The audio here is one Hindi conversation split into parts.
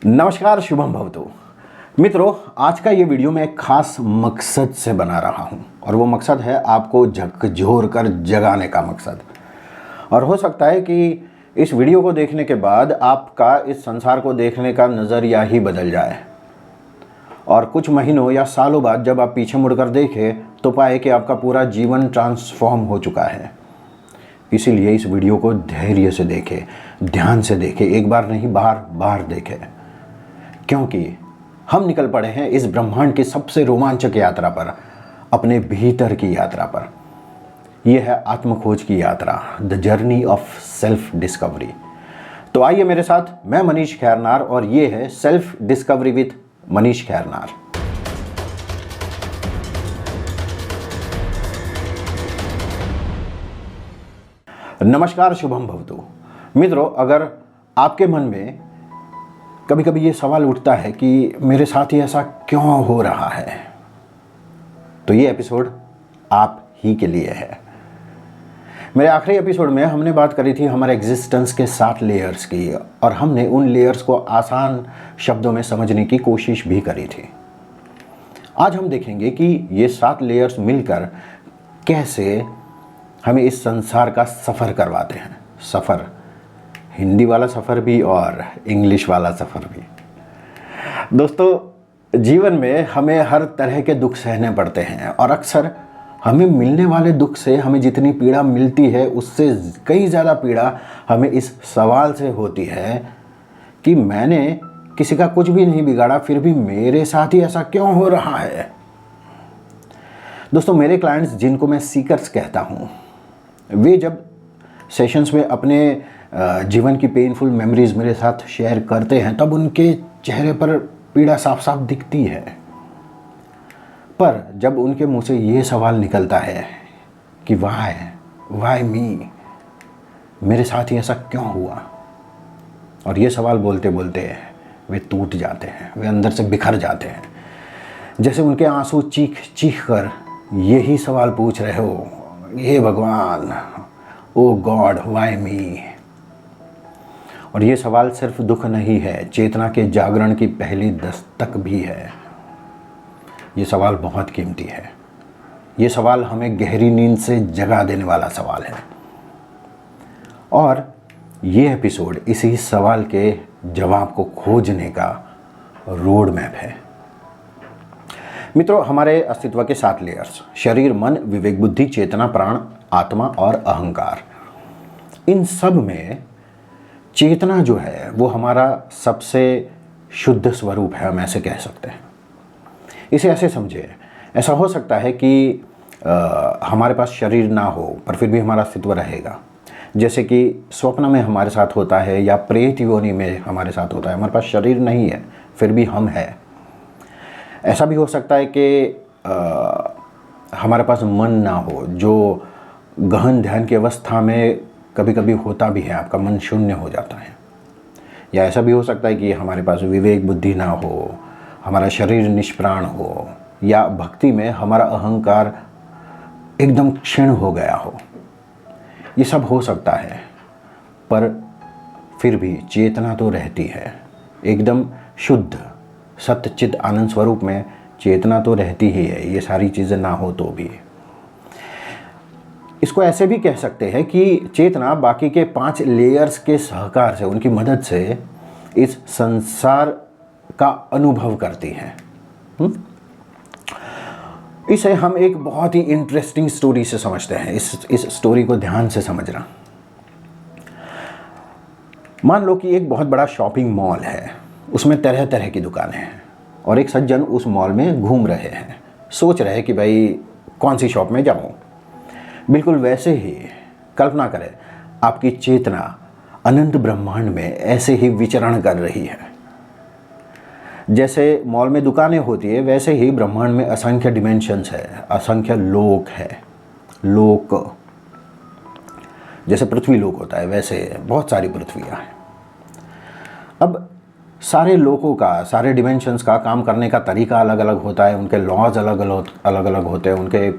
नमस्कार, शुभम भवतु। मित्रों, आज का ये वीडियो मैं एक खास मकसद से बना रहा हूँ और वो मकसद है आपको झकझोर कर जगाने का मकसद। और हो सकता है कि इस वीडियो को देखने के बाद आपका इस संसार को देखने का नज़रिया ही बदल जाए और कुछ महीनों या सालों बाद जब आप पीछे मुड़कर देखें तो पाए कि आपका पूरा जीवन ट्रांसफॉर्म हो चुका है। इसीलिए इस वीडियो को धैर्य से देखें, ध्यान से देखें, एक बार नहीं बार बार देखें, क्योंकि हम निकल पड़े हैं इस ब्रह्मांड की सबसे रोमांचक यात्रा पर, अपने भीतर की यात्रा पर। यह है आत्मखोज की यात्रा, the journey of self discovery. तो आइए मेरे साथ, मैं मनीष खैरनार और ये है self discovery with Manish Khairnar. नमस्कार, शुभम भवतु। मित्रों, अगर आपके मन में कभी कभी ये सवाल उठता है कि मेरे साथ ही ऐसा क्यों हो रहा है, तो ये एपिसोड आप ही के लिए है। मेरे आखिरी एपिसोड में हमने बात करी थी हमारे एग्जिस्टेंस के 7 लेयर्स की और हमने उन लेयर्स को आसान शब्दों में समझने की कोशिश भी करी थी। आज हम देखेंगे कि ये 7 लेयर्स मिलकर कैसे हमें इस संसार का सफ़र करवाते हैं। सफ़र, हिंदी वाला सफ़र भी और इंग्लिश वाला सफ़र भी। दोस्तों, जीवन में हमें हर तरह के दुख सहने पड़ते हैं और अक्सर हमें मिलने वाले दुख से हमें जितनी पीड़ा मिलती है उससे कई ज़्यादा पीड़ा हमें इस सवाल से होती है कि मैंने किसी का कुछ भी नहीं बिगाड़ा, फिर भी मेरे साथ ही ऐसा क्यों हो रहा है। दोस्तों, मेरे क्लाइंट्स, जिनको मैं सीकर्स कहता हूँ, वे जब सेशंस में अपने जीवन की पेनफुल मेमोरीज मेरे साथ शेयर करते हैं तब उनके चेहरे पर पीड़ा साफ साफ दिखती है। पर जब उनके मुंह से ये सवाल निकलता है कि वाई मी, मेरे साथ ही ऐसा क्यों हुआ, और ये सवाल बोलते बोलते वे टूट जाते हैं, वे अंदर से बिखर जाते हैं, जैसे उनके आंसू चीख चीख कर यही सवाल पूछ रहे हो, हे भगवान, ओ गॉड, वाई मी। और ये सवाल सिर्फ दुख नहीं है, चेतना के जागरण की पहली दस्तक भी है। ये सवाल बहुत कीमती है। ये सवाल हमें गहरी नींद से जगा देने वाला सवाल है और ये एपिसोड इसी सवाल के जवाब को खोजने का रोड मैप है। मित्रों, हमारे अस्तित्व के 7 लेयर्स, शरीर, मन, विवेक, बुद्धि, चेतना, प्राण, आत्मा और अहंकार। इन सब में चेतना जो है वो हमारा सबसे शुद्ध स्वरूप है, हम ऐसे कह सकते हैं। इसे ऐसे समझिए, ऐसा हो सकता है कि हमारे पास शरीर ना हो पर फिर भी हमारा अस्तित्व रहेगा, जैसे कि स्वप्न में हमारे साथ होता है या प्रेत योनि में हमारे साथ होता है। हमारे पास शरीर नहीं है फिर भी हम हैं। ऐसा भी हो सकता है कि हमारे पास मन ना हो, जो गहन ध्यान की अवस्था में कभी कभी होता भी है, आपका मन शून्य हो जाता है। या ऐसा भी हो सकता है कि हमारे पास विवेक बुद्धि ना हो, हमारा शरीर निष्प्राण हो, या भक्ति में हमारा अहंकार एकदम क्षीण हो गया हो। ये सब हो सकता है, पर फिर भी चेतना तो रहती है। एकदम शुद्ध सत्य चित आनंद स्वरूप में चेतना तो रहती ही है, ये सारी चीज़ें ना हो तो भी। इसको ऐसे भी कह सकते हैं कि चेतना बाकी के 5 लेयर्स के सहकार से, उनकी मदद से इस संसार का अनुभव करती है। इसे हम एक बहुत ही इंटरेस्टिंग स्टोरी से समझते हैं। इस स्टोरी को ध्यान से समझना। मान लो कि एक बहुत बड़ा शॉपिंग मॉल है, उसमें तरह तरह की दुकानें हैं और एक सज्जन उस मॉल में घूम रहे हैं, सोच रहे हैं कि भाई कौन सी शॉप में जाऊं। बिल्कुल वैसे ही कल्पना करें, आपकी चेतना अनंत ब्रह्मांड में ऐसे ही विचरण कर रही है। जैसे मॉल में दुकानें होती है, वैसे ही ब्रह्मांड में असंख्य डिमेंशंस है, असंख्य लोक है। लोक, जैसे पृथ्वी लोक होता है वैसे बहुत सारी पृथ्वियाँ हैं। अब सारे लोकों का, सारे डिमेंशंस का काम करने का तरीका अलग अलग होता है, उनके लॉज अलग अलग होते हैं, उनके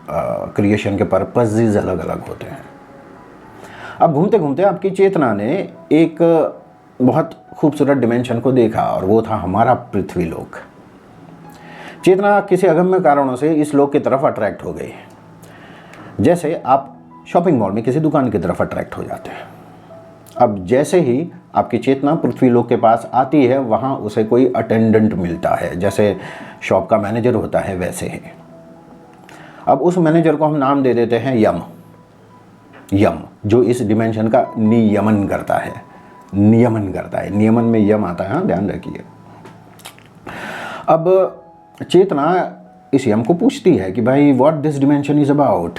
क्रिएशन के पर्पसेस अलग अलग होते हैं। अब घूमते घूमते आपकी चेतना ने एक बहुत खूबसूरत डिमेंशन को देखा और वो था हमारा पृथ्वी लोक। चेतना किसी अगम्य कारणों से इस लोक की तरफ अट्रैक्ट हो गई। जैसे आप शॉपिंग मॉल में किसी दुकान की तरफ अट्रैक्ट हो जाते हैं। अब जैसे ही आपकी चेतना पृथ्वी लोक के पास आती है, वहाँ उसे कोई अटेंडेंट मिलता है, जैसे शॉप का मैनेजर होता है वैसे ही। अब उस मैनेजर को हम नाम दे देते हैं यम। यम जो इस डिमेंशन का नियमन करता है। नियमन में यम आता है, हाँ ध्यान रखिए। अब चेतना इस यम को पूछती है कि भाई what this dimension is about,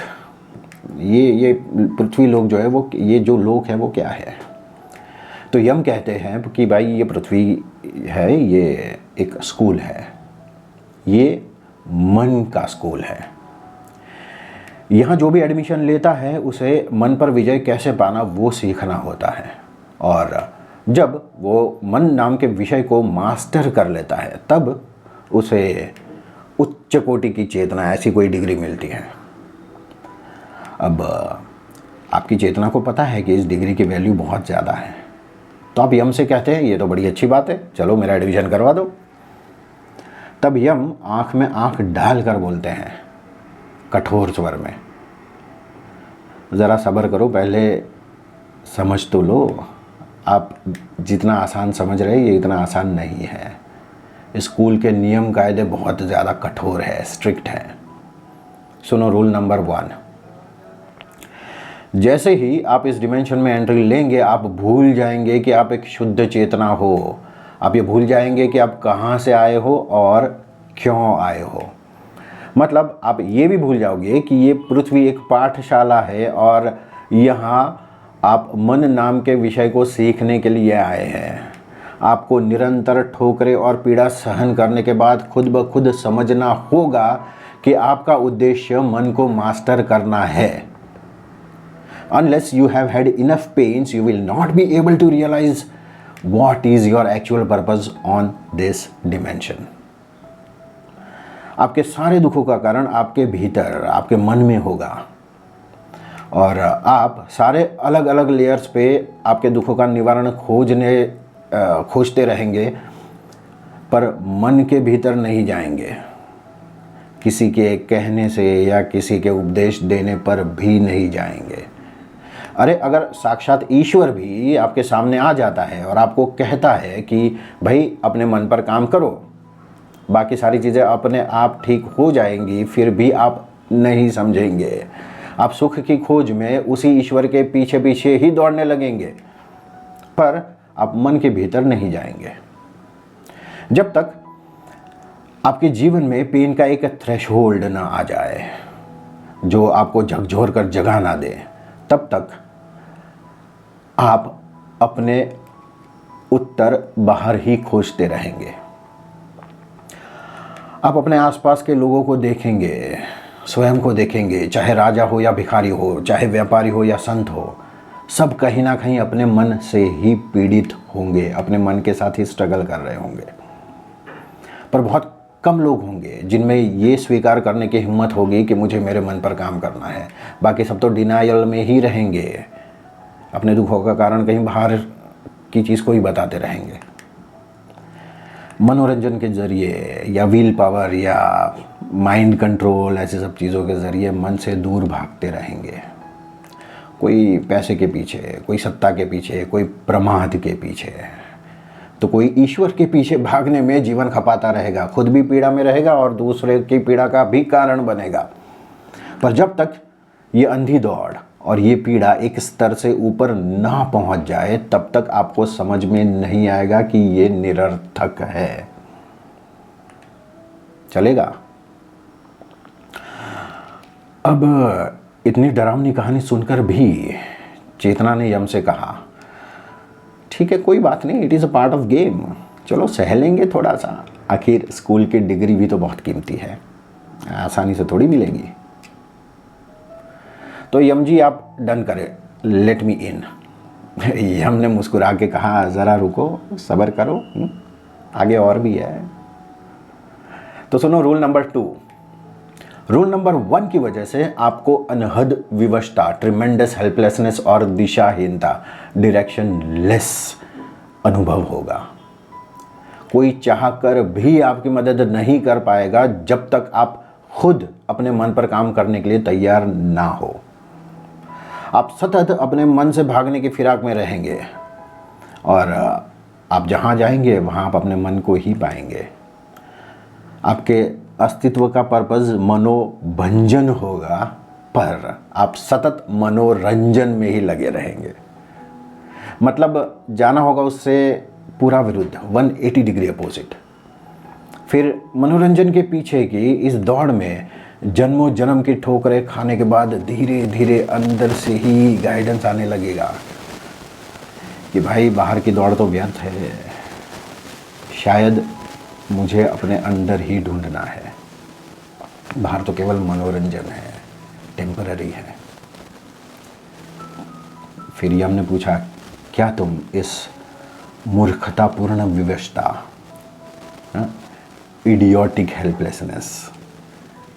ये पृथ्वी लोक जो है वो, ये जो लोक है वो क्या है। तो यम कहते हैं कि भाई ये पृथ्वी है, ये एक स्कूल है, ये मन का स्कूल है। यहाँ जो भी एडमिशन लेता है उसे मन पर विजय कैसे पाना वो सीखना होता है, और जब वो मन नाम के विषय को मास्टर कर लेता है तब उसे उच्च कोटि की चेतना, ऐसी कोई डिग्री मिलती है। अब आपकी चेतना को पता है कि इस डिग्री की वैल्यू बहुत ज़्यादा है, तो आप यम से कहते हैं ये तो बड़ी अच्छी बात है, चलो मेरा एडमिशन करवा दो। तब यम आँख में आँख डाल कर बोलते हैं कठोर स्वर में, ज़रा सब्र करो, पहले समझ तो लो। आप जितना आसान समझ रहे ये इतना आसान नहीं है। स्कूल के नियम कायदे बहुत ज़्यादा कठोर है, स्ट्रिक्ट है। सुनो रूल नंबर 1। जैसे ही आप इस डिमेंशन में एंट्री लेंगे, आप भूल जाएंगे कि आप एक शुद्ध चेतना हो। आप ये भूल जाएंगे कि आप कहाँ से आए हो और क्यों आए हो। मतलब आप ये भी भूल जाओगे कि ये पृथ्वी एक पाठशाला है और यहाँ आप मन नाम के विषय को सीखने के लिए आए हैं। आपको निरंतर ठोकरें और पीड़ा सहन करने के बाद खुद ब खुद समझना होगा कि आपका उद्देश्य मन को मास्टर करना है। Unless you have had enough pains, you will not be able to realize what is your actual purpose on this dimension. आपके सारे दुखों का कारण आपके भीतर, आपके मन में होगा, और आप सारे अलग अलग लेयर्स पे आपके दुखों का निवारण खोजते रहेंगे, पर मन के भीतर नहीं जाएंगे। किसी के कहने से या किसी के उपदेश देने पर भी नहीं जाएंगे। अरे अगर साक्षात ईश्वर भी आपके सामने आ जाता है और आपको कहता है कि भाई अपने मन पर काम करो, बाकी सारी चीज़ें अपने आप ठीक हो जाएंगी, फिर भी आप नहीं समझेंगे। आप सुख की खोज में उसी ईश्वर के पीछे पीछे ही दौड़ने लगेंगे, पर आप मन के भीतर नहीं जाएंगे। जब तक आपके जीवन में पेन का एक थ्रेशहोल्ड ना आ जाए जो आपको झकझोर कर जगा ना दे, तब तक आप अपने उत्तर बाहर ही खोजते रहेंगे। आप अपने आसपास के लोगों को देखेंगे, स्वयं को देखेंगे, चाहे राजा हो या भिखारी हो, चाहे व्यापारी हो या संत हो, सब कहीं ना कहीं अपने मन से ही पीड़ित होंगे, अपने मन के साथ ही स्ट्रगल कर रहे होंगे। पर बहुत कम लोग होंगे जिनमें ये स्वीकार करने की हिम्मत होगी कि मुझे मेरे मन पर काम करना है। बाकी सब तो डिनायल में ही रहेंगे, अपने दुखों का कारण कहीं बाहर की चीज़ को ही बताते रहेंगे। मनोरंजन के ज़रिए या व्हील पावर या माइंड कंट्रोल, ऐसे सब चीज़ों के ज़रिए मन से दूर भागते रहेंगे। कोई पैसे के पीछे, कोई सत्ता के पीछे, कोई प्रमाद के पीछे, तो कोई ईश्वर के पीछे भागने में जीवन खपाता रहेगा, खुद भी पीड़ा में रहेगा और दूसरे की पीड़ा का भी कारण बनेगा। पर जब तक ये अंधी दौड़ और ये पीड़ा एक स्तर से ऊपर ना पहुंच जाए, तब तक आपको समझ में नहीं आएगा कि ये निरर्थक है। चलेगा? अब इतनी डरावनी कहानी सुनकर भी चेतना ने यम से कहा, ठीक है कोई बात नहीं, it is a part of game, चलो सह लेंगे थोड़ा सा, आखिर स्कूल की डिग्री भी तो बहुत कीमती है, आसानी से थोड़ी मिलेगी। तो यम जी आप डन करें, लेट मी इन। यम ने मुस्कुरा के कहा, ज़रा रुको, सब्र करो, आगे और भी है। तो सुनो रूल नंबर 2। रूल नंबर 1 की वजह से आपको अनहद विवशता, ट्रिमेंडस हेल्पलेसनेस और दिशाहीनता, डायरेक्शन लेस अनुभव होगा। कोई चाह कर भी आपकी मदद नहीं कर पाएगा जब तक आप खुद अपने मन पर काम करने के लिए तैयार ना हो। आप सतत अपने मन से भागने की फिराक में रहेंगे और आप जहाँ जाएंगे वहाँ आप अपने मन को ही पाएंगे। आपके अस्तित्व का पर्पस मनोभंजन होगा, पर आप सतत मनोरंजन में ही लगे रहेंगे। मतलब जाना होगा उससे पूरा विरुद्ध, 180 डिग्री अपोजिट। फिर मनोरंजन के पीछे की इस दौड़ में जन्मों जन्म की ठोकरें खाने के बाद धीरे धीरे अंदर से ही गाइडेंस आने लगेगा कि भाई बाहर की दौड़ तो व्यर्थ है, शायद मुझे अपने अंदर ही ढूंढना है। बाहर तो केवल मनोरंजन है, टेम्पररी है। फिर यम ने पूछा, क्या तुम इस मूर्खतापूर्ण विवशता, इडियोटिक हेल्पलेसनेस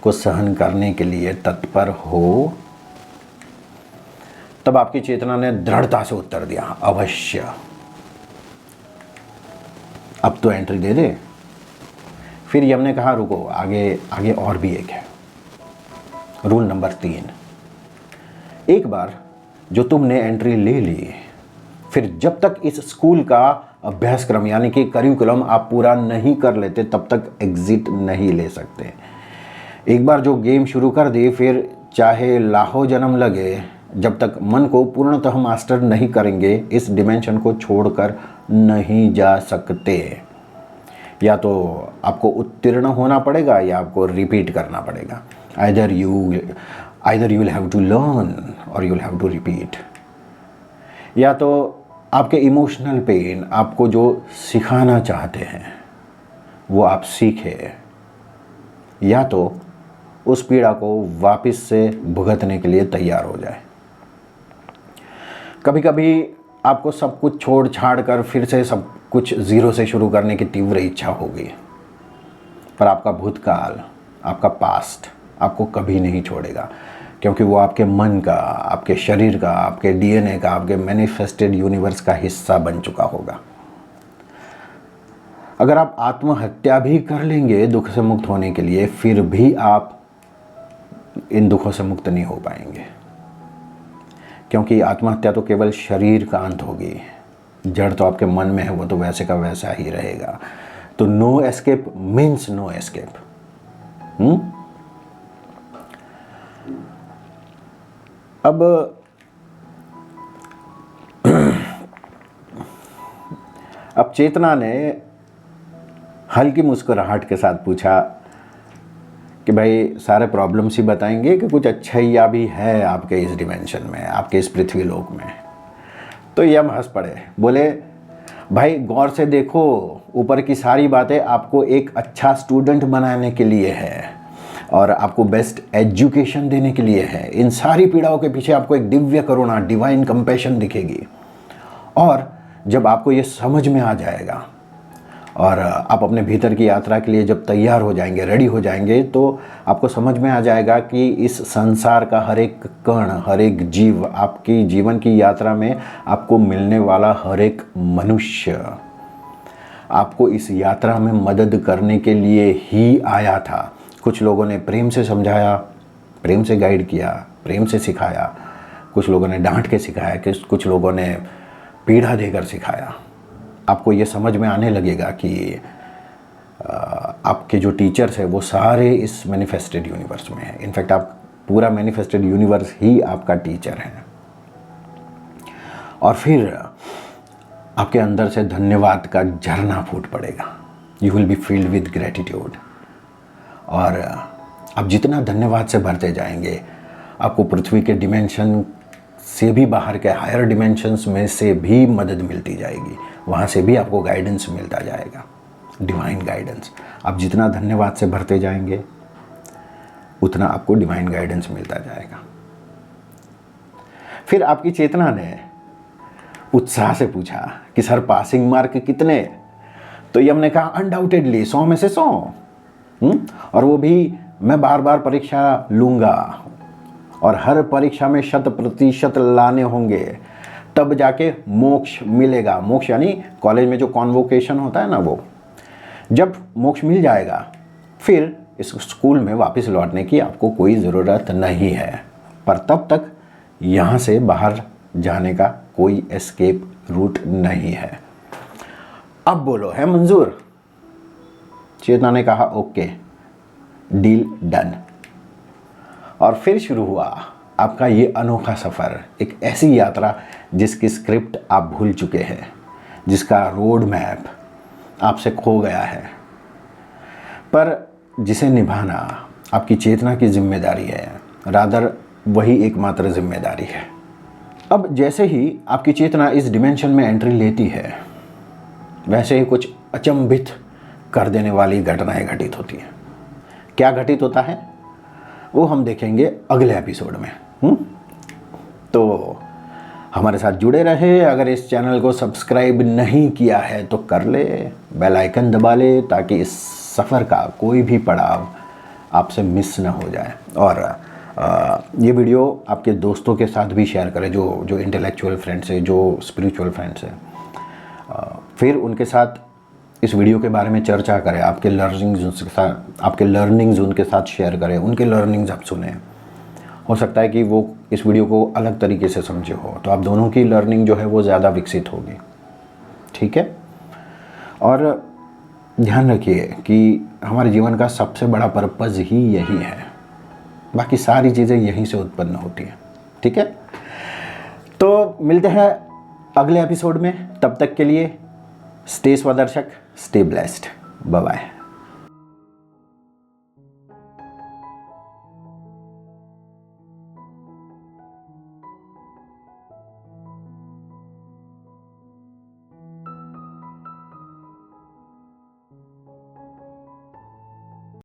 को सहन करने के लिए तत्पर हो? तब आपकी चेतना ने दृढ़ता से उत्तर दिया, अवश्य। अब तो एंट्री दे दे। फिर यम ने कहा, रुको, आगे आगे और भी एक है। रूल नंबर 3, एक बार जो तुमने एंट्री ले ली, फिर जब तक इस स्कूल का अभ्यासक्रम यानी कि करिकुलम आप पूरा नहीं कर लेते तब तक एग्जिट नहीं ले सकते। एक बार जो गेम शुरू कर दी, फिर चाहे लाखों जन्म लगे, जब तक मन को पूर्णतः मास्टर नहीं करेंगे इस डिमेंशन को छोड़कर नहीं जा सकते। या तो आपको उत्तीर्ण होना पड़ेगा या आपको रिपीट करना पड़ेगा। Either you will have to learn और you will have to repeat. या तो आपके इमोशनल पेन आपको जो सिखाना चाहते हैं वो आप सीखें, या तो उस पीड़ा को वापस से भुगतने के लिए तैयार हो जाए। कभी कभी आपको सब कुछ छोड़ छाड़ कर फिर से सब कुछ ज़ीरो से शुरू करने की तीव्र इच्छा होगी, पर आपका भूतकाल, आपका पास्ट आपको कभी नहीं छोड़ेगा, क्योंकि वो आपके मन का, आपके शरीर का, आपके डीएनए का, आपके मैनिफेस्टेड यूनिवर्स का हिस्सा बन चुका होगा। अगर आप आत्महत्या भी कर लेंगे दुख से मुक्त होने के लिए, फिर भी आप इन दुखों से मुक्त नहीं हो पाएंगे, क्योंकि आत्महत्या तो केवल शरीर का अंत होगी। जड़ तो आपके मन में है, वो तो वैसे का वैसा ही रहेगा। तो no escape means no escape. अब चेतना ने हल्की मुस्कुराहट के साथ पूछा कि भाई सारे प्रॉब्लम्स ही बताएंगे कि कुछ अच्छाइयाँ भी है आपके इस डिमेंशन में, आपके इस पृथ्वी लोक में? तो यम हंस पड़े, बोले, भाई गौर से देखो, ऊपर की सारी बातें आपको एक अच्छा स्टूडेंट बनाने के लिए है और आपको बेस्ट एजुकेशन देने के लिए है। इन सारी पीड़ाओं के पीछे आपको एक दिव्य करुणा, डिवाइन कंपैशन दिखेगी। और जब आपको ये समझ में आ जाएगा और आप अपने भीतर की यात्रा के लिए जब तैयार हो जाएंगे, रेडी हो जाएंगे, तो आपको समझ में आ जाएगा कि इस संसार का हर एक कण, हर एक जीव, आपकी जीवन की यात्रा में आपको मिलने वाला हर एक मनुष्य आपको इस यात्रा में मदद करने के लिए ही आया था। कुछ लोगों ने प्रेम से समझाया, प्रेम से गाइड किया, प्रेम से सिखाया। कुछ लोगों ने डांट के सिखाया, कुछ लोगों ने पीड़ा देकर सिखाया। आपको ये समझ में आने लगेगा कि आपके जो टीचर्स हैं वो सारे इस मैनिफेस्टेड यूनिवर्स में हैं। इनफैक्ट आप पूरा मैनिफेस्टेड यूनिवर्स ही आपका टीचर है। और फिर आपके अंदर से धन्यवाद का झरना फूट पड़ेगा। You will be filled with gratitude. और आप जितना धन्यवाद से भरते जाएंगे, आपको पृथ्वी के डिमेंशन से भी बाहर के हायर डिमेंशंस में से भी मदद मिलती जाएगी। वहाँ से भी आपको गाइडेंस मिलता जाएगा, डिवाइन गाइडेंस। आप जितना धन्यवाद से भरते जाएंगे उतना आपको डिवाइन गाइडेंस मिलता जाएगा। फिर आपकी चेतना ने उत्साह से पूछा कि सर पासिंग मार्क कितने? तो यम ने कहा, अनडाउटेडली 100 में से 100। और वो भी मैं बार बार परीक्षा लूँगा और हर परीक्षा में 100% लाने होंगे, तब जाके मोक्ष मिलेगा। मोक्ष यानी कॉलेज में जो कॉन्वोकेशन होता है ना, वो जब मोक्ष मिल जाएगा फिर इस स्कूल में वापस लौटने की आपको कोई ज़रूरत नहीं है। पर तब तक यहाँ से बाहर जाने का कोई एस्केप रूट नहीं है। अब बोलो है मंजूर? चेतना ने कहा ओके, डील डन। और फिर शुरू हुआ आपका ये अनोखा सफ़र, एक ऐसी यात्रा जिसकी स्क्रिप्ट आप भूल चुके हैं, जिसका रोड मैप आपसे खो गया है, पर जिसे निभाना आपकी चेतना की जिम्मेदारी है, रादर वही एकमात्र जिम्मेदारी है। अब जैसे ही आपकी चेतना इस डिमेंशन में एंट्री लेती है, वैसे ही कुछ अचंभित कर देने वाली घटनाएं घटित होती हैं। क्या घटित होता है वो हम देखेंगे अगले एपिसोड में। तो हमारे साथ जुड़े रहे। अगर इस चैनल को सब्सक्राइब नहीं किया है तो कर ले, बेल आइकन दबा ले, ताकि इस सफ़र का कोई भी पड़ाव आपसे मिस ना हो जाए। और ये वीडियो आपके दोस्तों के साथ भी शेयर करें, जो इंटेलेक्चुअल फ्रेंड्स हैं, जो स्पिरिचुअल फ्रेंड्स हैं। फिर उनके साथ इस वीडियो के बारे में चर्चा करें, आपके लर्निंग्स उनके साथ शेयर करें, उनके लर्निंग्स आप सुने। हो सकता है कि वो इस वीडियो को अलग तरीके से समझे हो, तो आप दोनों की लर्निंग जो है वो ज़्यादा विकसित होगी। ठीक है? और ध्यान रखिए कि हमारे जीवन का सबसे बड़ा पर्पज़ ही यही है, बाकी सारी चीज़ें यहीं से उत्पन्न होती हैं। ठीक है? तो मिलते हैं अगले एपिसोड में। तब तक के लिए स्टे स्वदर्शक, स्टे ब्लेस्ड, बाय बाय।